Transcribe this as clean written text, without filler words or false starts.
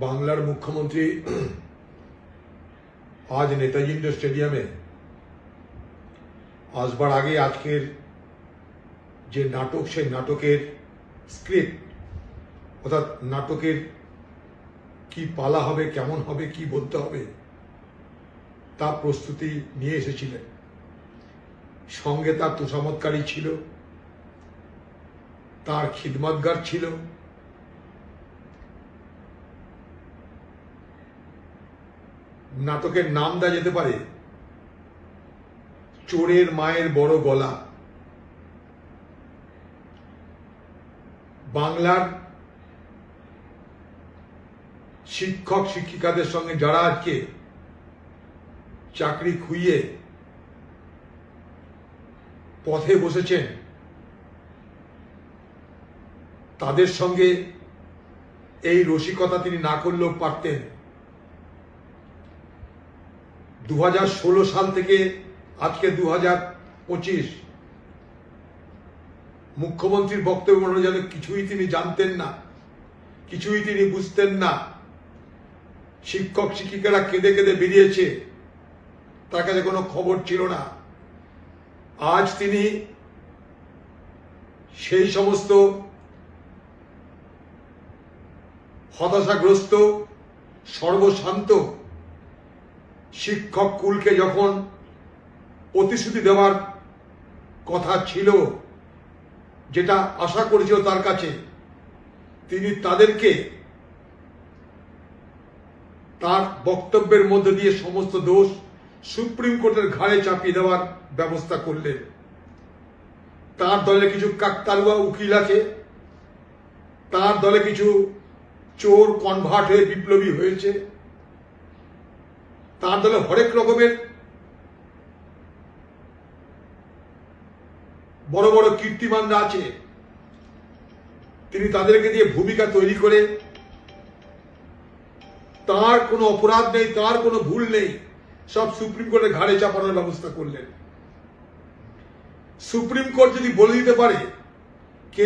বাংলার মুখ্যমন্ত্রী আজ নেতাজি ইন্ডোর স্টেডিয়ামে আসবার আগে আজকের যে নাটক, সেই নাটকের স্ক্রিপ্ট অর্থাৎ নাটকের কি পালা হবে, কেমন হবে, কি বলতে হবে তা প্রস্তুতি নিয়ে এসেছিলেন। সঙ্গে তার তোষামতকারী ছিল, তার খিদমতগার ছিল, নাটকের নাম দেওয়া যেতে পারে চোরের মায়ের বড় গলা। বাংলার শিক্ষক শিক্ষিকাদের সঙ্গে যারা আজকে চাকরি খুইয়ে পথে বসেছেন, তাদের সঙ্গে এই রসিকতা তিনি না করলেও পারতেন। 2016 সাল থেকে আজকে 2025, মুখ্যমন্ত্রীর বক্তব্য মনে যেন কিছুই তিনি জানতেন না, কিছুই তিনি বুঝতেন না। শিক্ষক শিক্ষিকারা কেঁদে কেঁদে বেরিয়েছে, তার কাছে কোনো খবর ছিল না। আজ তিনি সেই সমস্ত হতাশাগ্রস্ত সর্বশান্ত শিক্ষক কুলকে যখন প্রতিশ্রুতি দেওয়ার কথা ছিল, যেটা আশা করেছিল তার কাছে, তিনি তাদেরকে তার বক্তব্যের মধ্যে দিয়ে সমস্ত দোষ সুপ্রিম কোর্টের ঘাড়ে চাপিয়ে দেওয়ার ব্যবস্থা করলেন। তার দলে কিছু কাকতালুয়া উকিল আছে, তার দলে কিছু চোর কনভার্ট হয়ে বিপ্লবী হয়েছে, তার দলে হরেক রকমের বড় বড় কীর্তিমানরা আছে। তিনি তাদেরকে দিয়ে ভূমিকা তৈরি করে তার কোনো অপরাধ নেই, তার কোনো ভুল নেই, সব সুপ্রিম কোর্টের ঘাড়ে চাপানোর ব্যবস্থা করলেন। সুপ্রিম কোর্ট যদি বলে দিতে পারে কে